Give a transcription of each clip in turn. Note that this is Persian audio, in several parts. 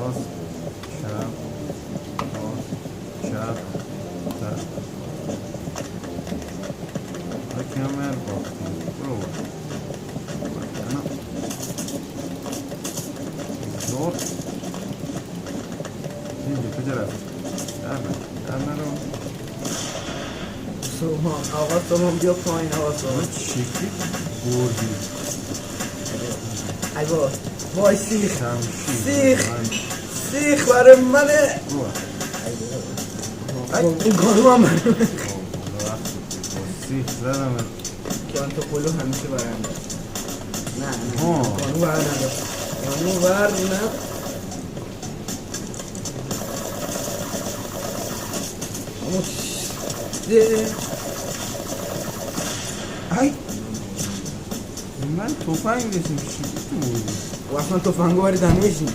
راست چپ راست چپ تر کامل باختیم برو زور اینجا کجا رفت در نرو سومان آقا سومان بیا پایین آقا سومان شکلی بردی ای با وای سیخ شمشیر سیخ برای منه این گانو هم برای منه سیخ زدم که آن تو پلو همیشه برنده نه گانو برنده گانو برنده ای من توفنگ داشتیم چی بودی؟ و اصلا توفنگو باری دمیشیم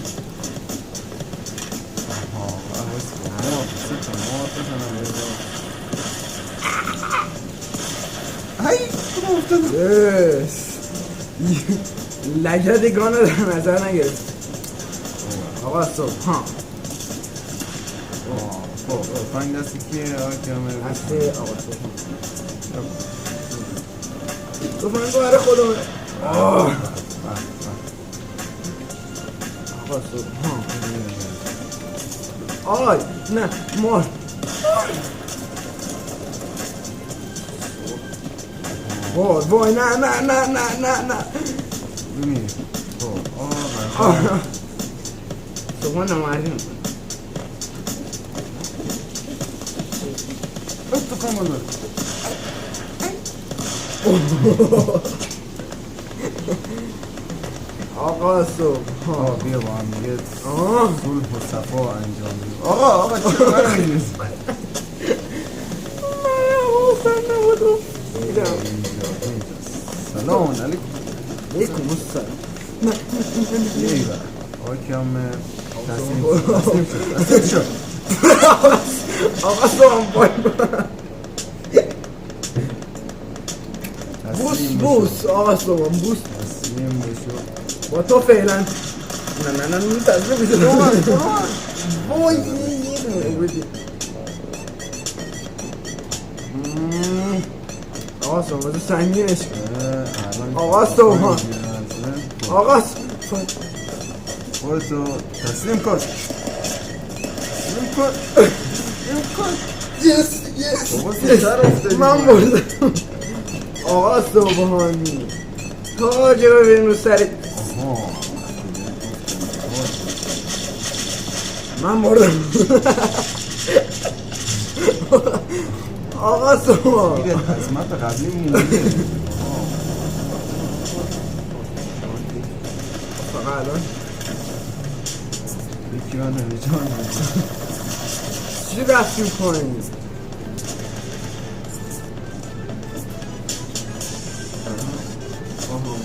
ای کدوم افتاده؟ لگد گانو در نظر نگرفت آقا صبح توفنگ دستی کیه آقا کامل دسته آقا صبح توفنگو برای خودمه آقا صبح آی نه مار وای نه نه نه نه نه نه ببینی آقا صبح نماردیم توفنگ بزرگ آقا صبح بیا با هم دیگه صلح و صفا انجام بدیم آقا چرا من می‌ریزی؟ سلام علیکم السلام ایوه آقا کامل تسلیم شد آقا صبح بوس آقا صبح بوس تسلیم بشو با تو فعلا نه تسلیم بشه وای آقا صبح بذار سنگینش آقا صبح آقا خودتو تسلیم کن من بردم آقا صبحانی تاجه ببین رو سرت من بردم آقا صبح این قسمت قبلی مونده فقط الان یکی من نمیجان چی رفتیم کنیم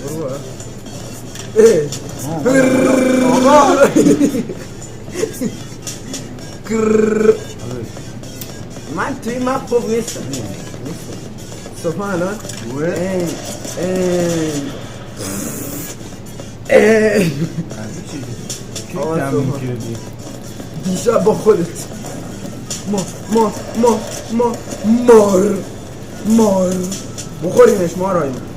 برو آقا من توی مپ خوب نیستم صبح الان کی تمرین کردی؟ دیشب با خودت مار بخورینش مار آیمه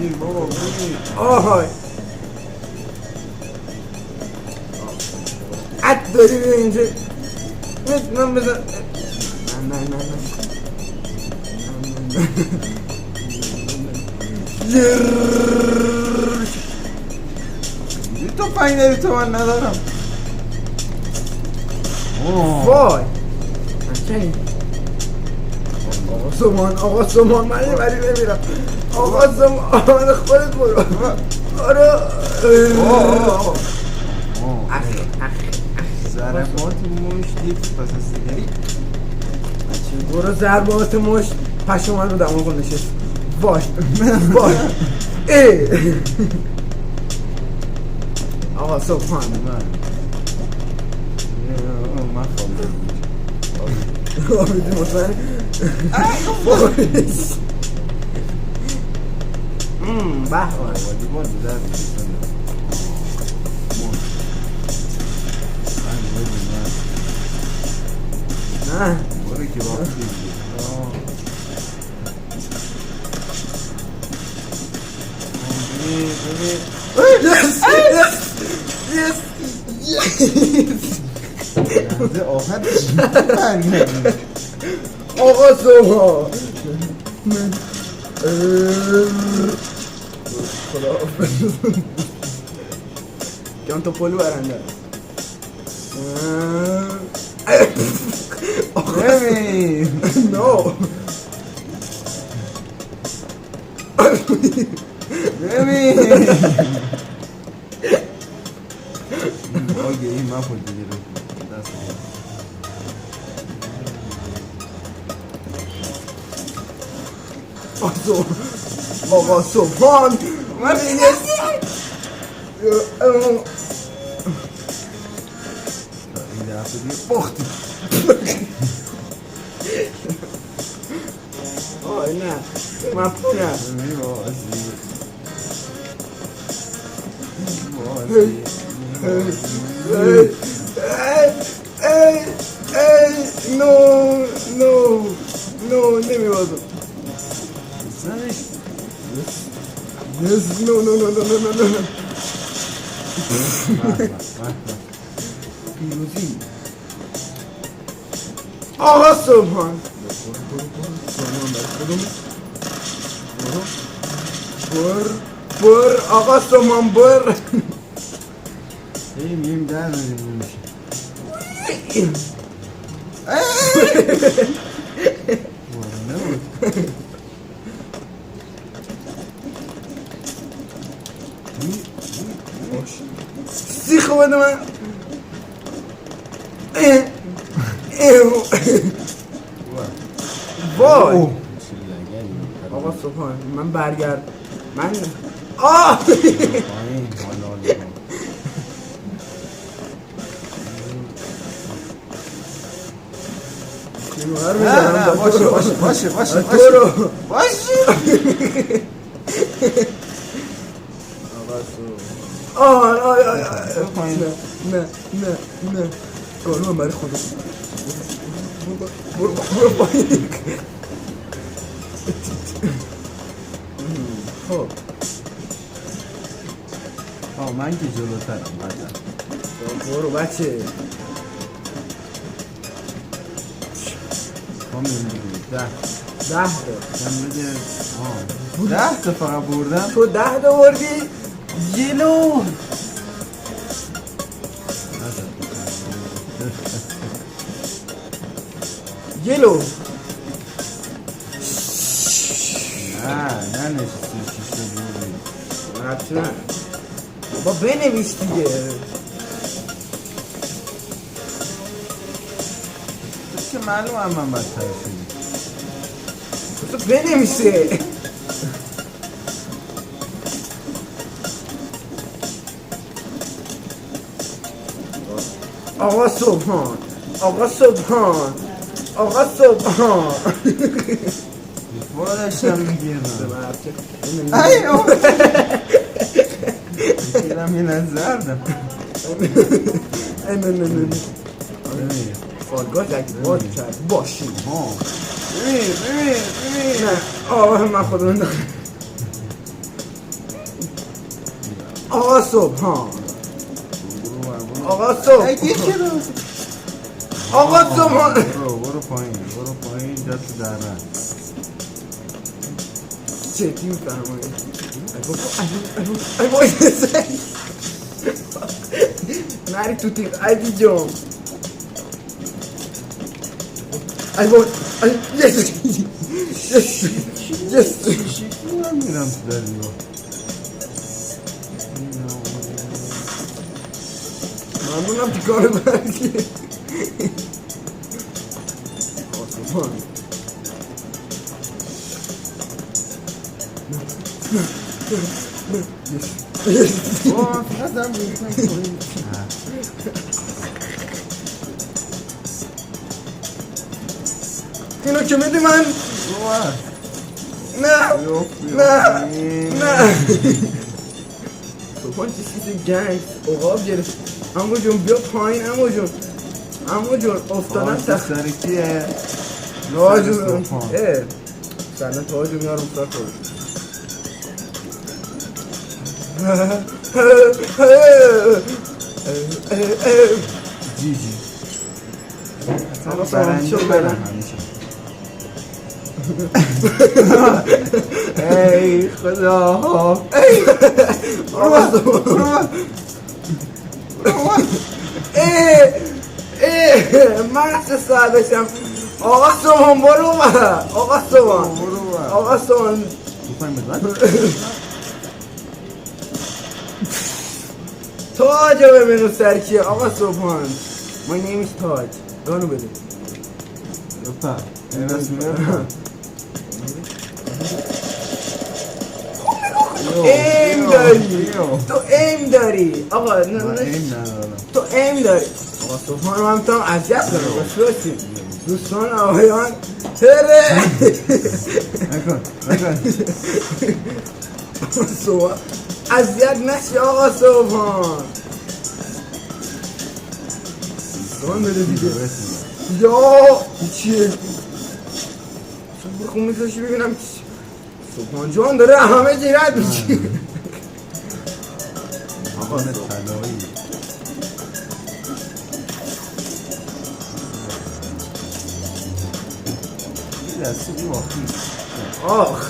بگیر بابا بگیر آهای عد داری بیا اینجا من بزن نه تو پنی داری تو من ندارم وای آقا سومان من یه بری نمیرم آقا سومان خودت برو آره ضربات مشتی پس از دیگری برو ضربات مشت پشمان رو دماغ کن نشست باش آقا سبحان من خوابیدی مطمئن بخوریش نه برو که باختی. Yes! لحظه آخر چی بندیم؟ آقا سوها من خدا کم تو پلو برنده ببین نو ببین آگه این من پول دیگه رو دست آقا سبحان من اینستی این دفعه دیگه باختی. آی نه من پونه ببین بازی نو نمیبازم نو پیروزی آقا سبحان بر آقا سبحان بر میم در نمیشه سیخ بده من وای آقا سبحان من برگرد من نه باشه برو نه قانون برای خودم برو پایین خب من که جلوترم بعدا برو بچه ده تا بده 10 تا فقط بردم. تو 10 تا بردی جلو گلو نه نشستی 6 تا بردی. حتما با بنویس دیگه که معلوم هم من بدتر شدی. تو بنویسه آقا سبحان برو داشتم میگیرم میگیرم یه نظردم نه فالگاه اگه باید کرد باشی ببین نه من خودم دارم آقا سبحان برو پایین جا تو درن چکی میفرمایی ای بای نزنی نری تو تیغ ایدی جام ای بای یس شکلی من میرم تو دریا ممنونم تکانه برگی آسمان اینو که میدی من نه تو پانچه چیز گنگ اقاب گرفت امو جون بیا پایین امو جون اما جون افتادن سخت سر کیه؟ تاج سلطان. سنه تاج میارم سر خود جی جی آقا برنده شو برن برن. همیشه ای خدا آقا سامان من سادشم آقا سامان برو آقا سامان آقا سامان میخوایم بزن؟ تاج رو ببینو سر کیه آقا سامان ما نمیش تاج گانو بده لطفا این رسمی بفهم ایم داری تو ایم داری آقا من این ندارم تو ایم داری آقا سبحان من میتونم اذیت کنم بسیارسی دوستان آقایان تره نکن نکن سبحان اذیت نشی آقا سبحان سبحان بده دیگه یا چیه بخون میتونشی ببینم سبحان جان داره همه جیرد میشی آقا نه طلایی یه دستی بی واقعی آخ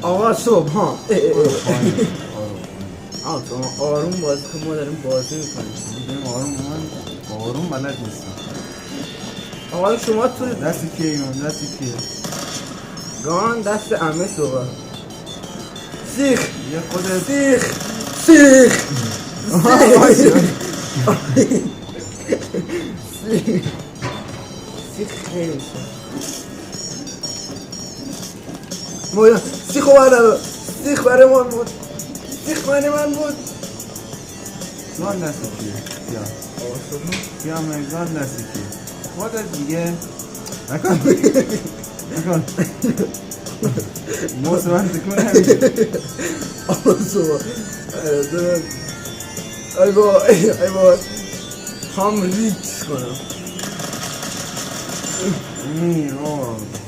آقا سبحان آقا شما آروم بازی کن ما داریم بازی میکنیم میدونیم آروم من آروم بلد نیستم آقا شما تو دستی کیه ایمان دستی کیه گان دست امه صبح سیخ یه خودت سیخ سیخ سیخ خیلی مویا سیخ برای سیخ برای من بود سیخ برای من بود گان دستی کیه بیا بیا گان دستی کیه خودت دیگه نکن نکن موز من تکون نمیشه آقا صبح ای با هم ریکس کنم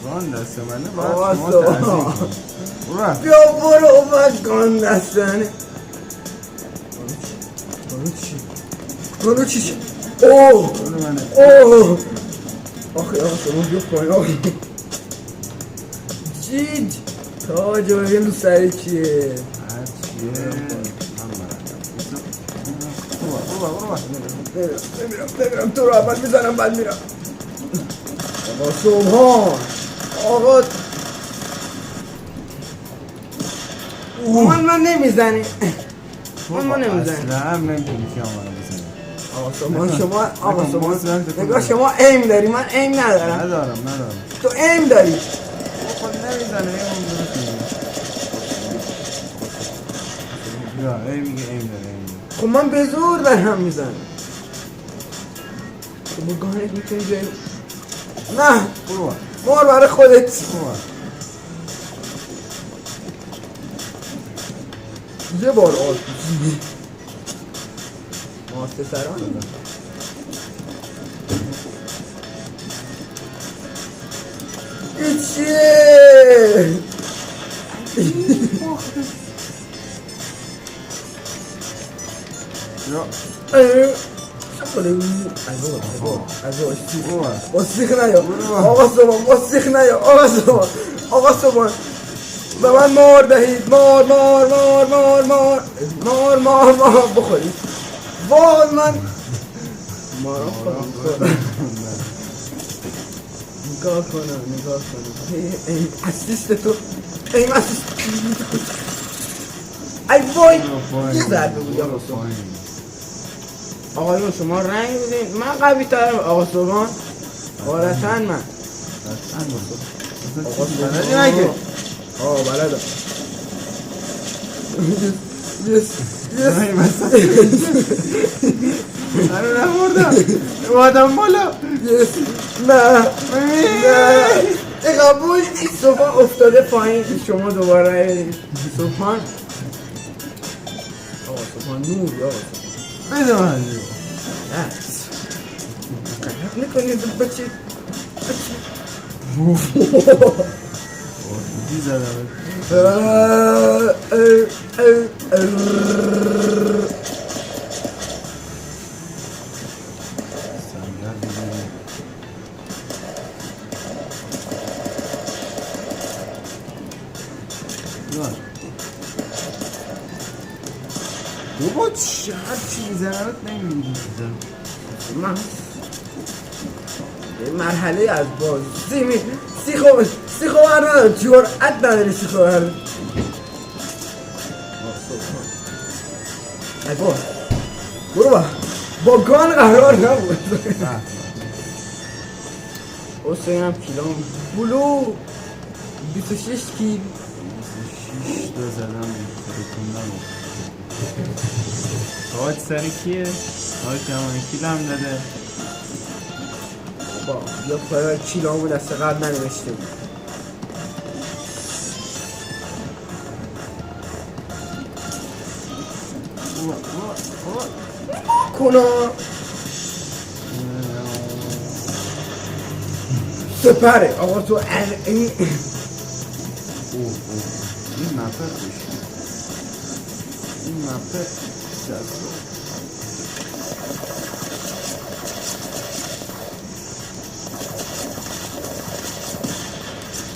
گان دست منه آقا باید شما صبح. تحضیح کن برو بیا برو اومد گان دستنه گانو چی اوه برو منه اوه آخه آقا شما بیا پایین آقا جیج تاج رو ببین رو سری کیه هر چیه من برم بمیرم تو رو اول میزنم بعد میرم آقا سبحان آقا من نمیزنی من نمیزنی اصلا هم نمیتونی که آمانه بزنی آقا سامان نگاه شما ایم داری من ایم ندارم ندارم تو ایم داری خود نمیزنه ایم درست میگه یا ای میگه ایم داره ایم داره خب من به زور دارم میزنم تو با گانت میتونی جایی نه برو مار برای خودت برو یه بار آتیشی ماسته سران این چیه یا با سیخ نیا آقا سامان با سیخ نیا آقا سامان به من مار دهید مار بخورید وای من مارا خورم نگاه کنم این اسیست تو این اسیست ای وای یه ضربه بود آقا سامان آقایون شما رنگ بدین من قوی ترم آقا سامان غالطاً من آقا سامان نگه بلدم هنو نموردم اومدم بالا نه ای قبول این صبحان افتاده پایین شما دوباره صبحان آقا صبحان نور آقا بده من غلط میکنید بچه دیدی زدم سنگر بزنیم بیار بابا هر چی میزنمت نمیبینی من یه مرحله از باز سیخو برنه جرأت نداری سیخو برنه ای با برو با گان قرار نبود حسین هم کیلام بلو 26 کیل 6 تا زدم بکندم آج سر کیه؟ آج همانی کیل هم داده با یا پای کیلامو دست قبل ننوشته بود کنا سپره آقا تو این مپه خوش این مپه جذاب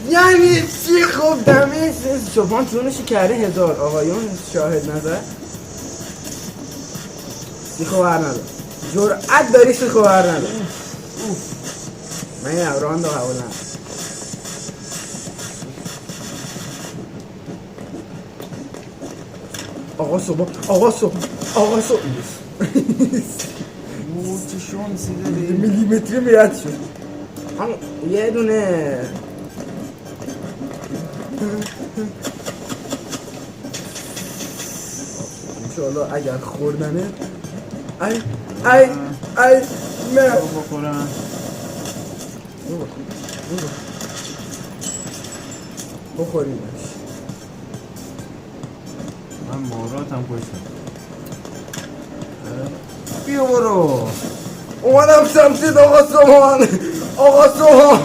یعنی چی خوب دمه شبان جونشی کرده 1000 آقایون شاهد نظر سیخو بر ندار جرأت داری سیخو بر ندار من یه راند و حوال ندار آقا صبح چه شانسی داری میلیمتری میرد شد یه دونه انشاءالله اگر خوردنه ای نه بخورم بخوریمش من ماراتم کشتم بیا برو اومدم سمتید آقا سوهان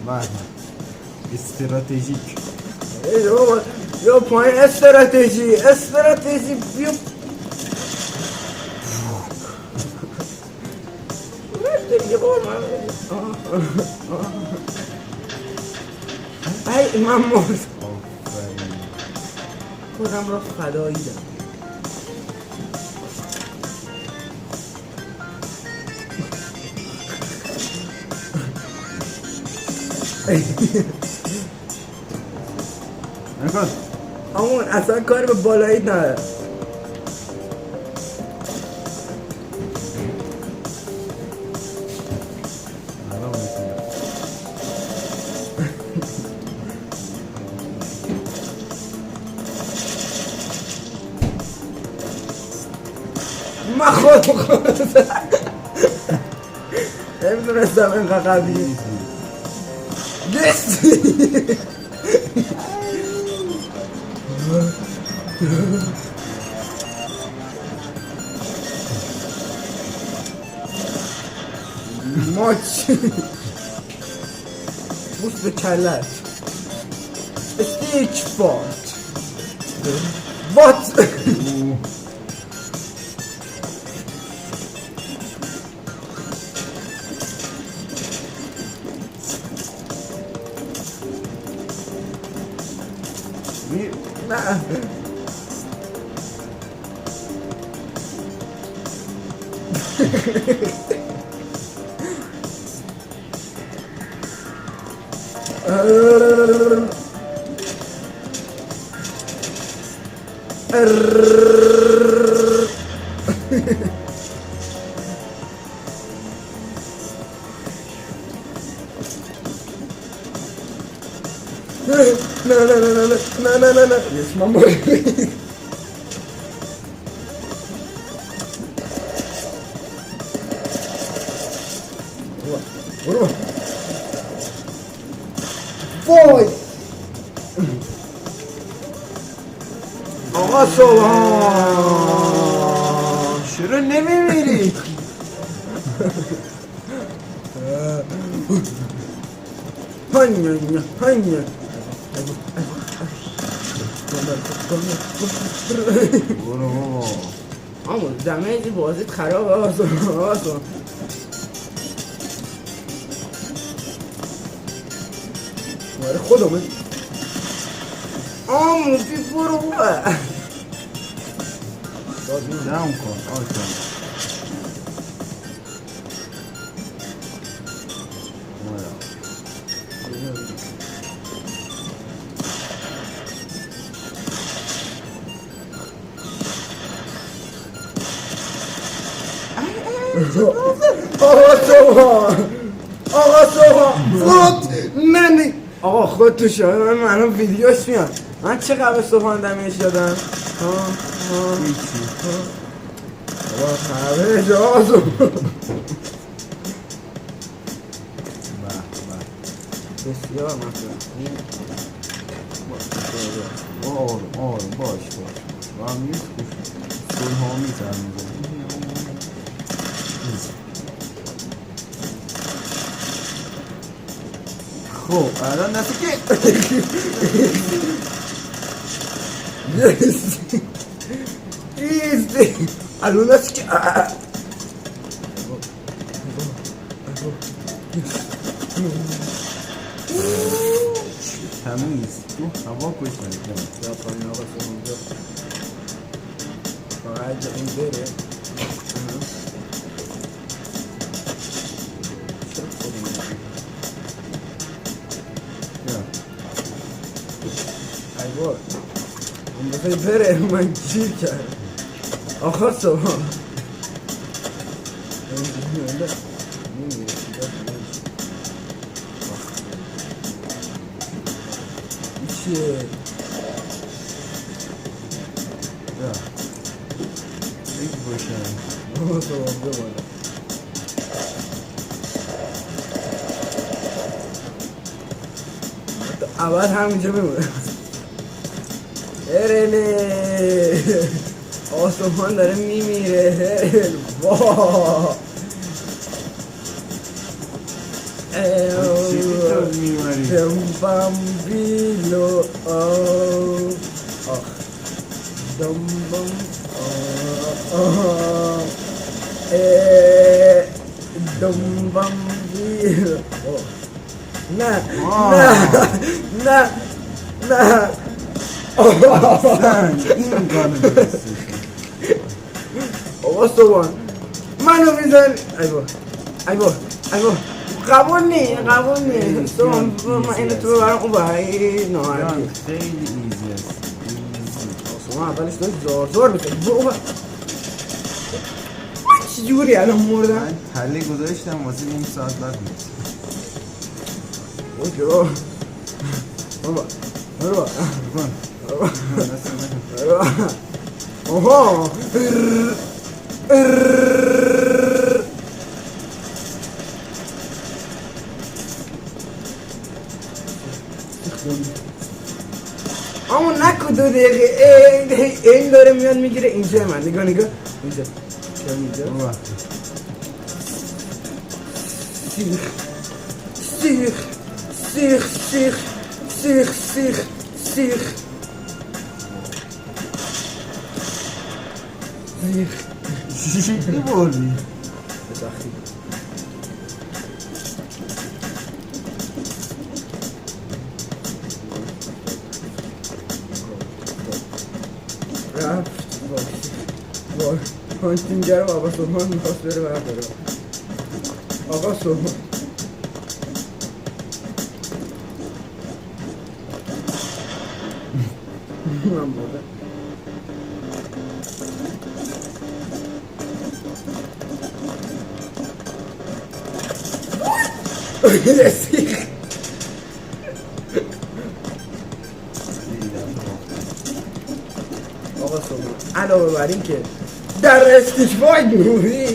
به استراتژیک یا پایین استراتژی بیا یه بار من مرد خودم را فدایی دم نکن همون اصلا کاری به بالایی نداره من خود نمیدونستم اینقدر قوی نیستی ماچ بوس به کلت استیچ بات بات نه نه Yes, mamma. Vay! آقا سوهان چرا نمیمیری؟ هنیا برو بابا. اما دمیجی بازیت خراب آسان ماره خودمه آمو بی برو جمع کن آجا. آقا صبح فرود منی آقا خود تو شاید من ویدیوش میاد من چه قبل صبحان دمیش دادم بابا خبه جازو بسیار مثلا آروم باش و هم نیست سول ها میزن. خب الان نفی که ایزی الان است که تمیز تو هوا کشتن یا پایین آقا سمونجا فقط این بره ایوار اون بخوای بره من گیر کرد آقا صبح چیه یک باشن آقا صبح بمانه اول همینجا بمونه هرله آسمان داره میمیره هرل واه چیزی تو میماری بامبیلو آخ دنبام دنبامبیلو نه نه نه این گانه درستش آقا صبحان منو میزن ایوا قبول نی صبحان من اینو تو ببرم اون بایی ناهرکی خیلی ایزی است صبحان اولش داشت زار بکنی برو چجوری الان مردم من پله گذاشتم واسه نیم ساعت بعد میرسیم اوکی برو اوها اما نکو 2 دقیقه این داره میاد میگیره اینجا من نگاه اینجا سیخ چی بردی؟ بسخی رفت وای پانچینگر و آقا صبحان میخواست بره برداره آقا صبحان من بوده رسیخ آقا صبحان علاوه بر این که در استیشوای نوری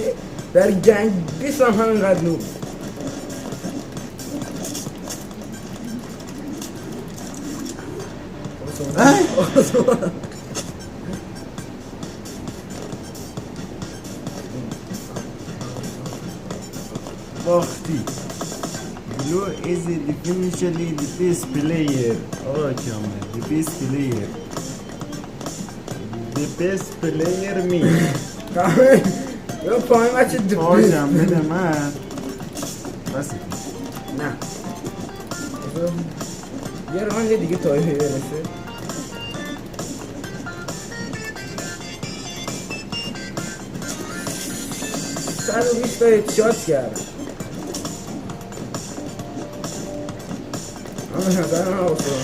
در گنگ بیس هم همینقدر نور آقا صبحان باختی. Blue is definitively the best player. آقا کامل the best player. The best player me. یا پایین بچه آجم بده من. بس نه یه راند دیگه تایفه برسه. سر و 20 تا شات کرد. اما نظر من آسا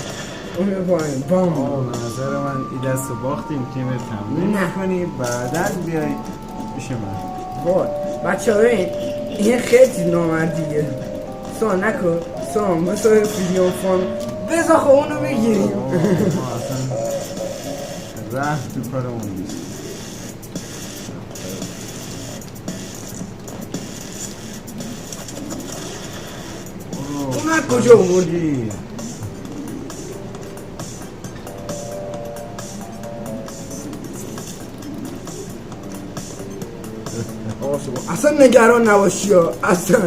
اون یه پایین بام. به نظر من این دست رو باختیم تیم تمرین نکنی بعدا بیای پیش من. وای بچه ها ببین این خیلی نامردیه. سان نکن سان مثل ویدیو فان بذار خب اونو بگیریم. ما اصلا رحم تو کارمون نیست. اون کجا اومدی؟ اصلا نگران نباشی ها اصلا.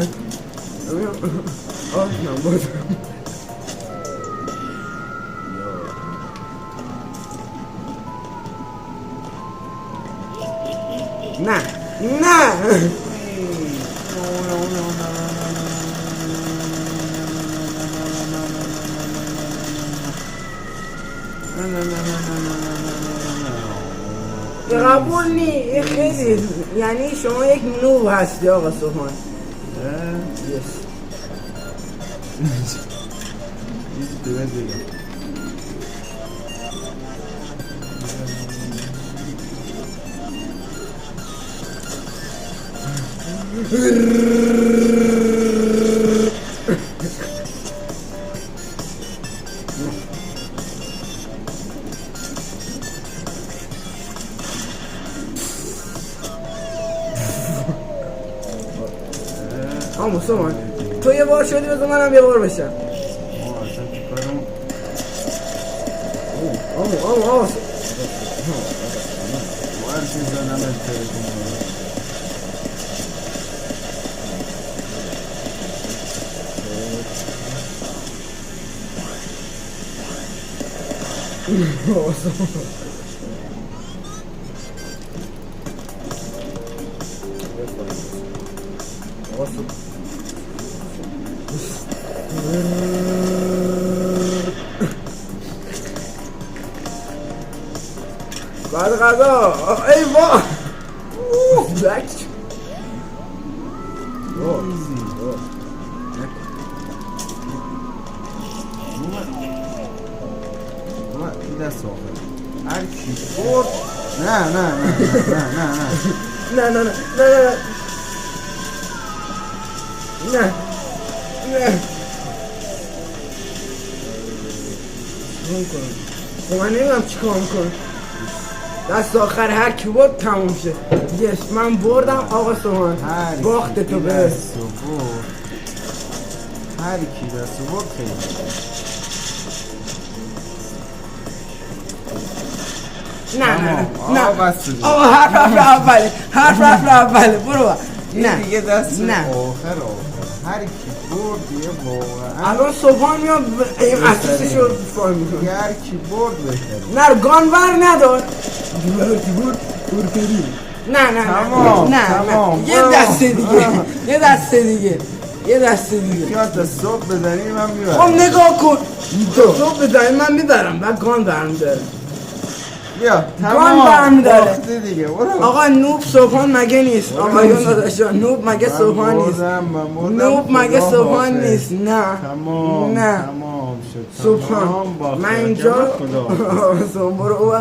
نه نه قبول نی این خیلی یعنی شما یک نوب هستی آقا سوهان. مسلمان تو یه بار شدی بذار منم یه بار بشم. بعد غذا ای واه بلک این دست آخر هر کی برد نه نه نه نه نه نه نه نه نه نه نه من نمیدونم چی کار میکنم. دست آخر هر کی بود تموم شد. یس من بردم آقا سوهان باخت تو به هر کی دست برد خیلی نه آقا حرف اوله برو نه دیگه دست آخر هر کی برد دیگه واقعا الان صبحان میام این اساسش رو فاهم میکنم. هر کی برد بهتره. نه گانور ندار نه یه دسته دیگه یاد صبح بزنی من میبرم. خب نگاه کن صبح بزنی من میبرم بعد گان برم داره. بیا گان برم داره دیگه. آقا نوب صبحان مگه نیست آقا یون داداشا نوب مگه صبحان نیست. نوب مگه صبحان نیست. نه تمام شد صبحان من اینجا برو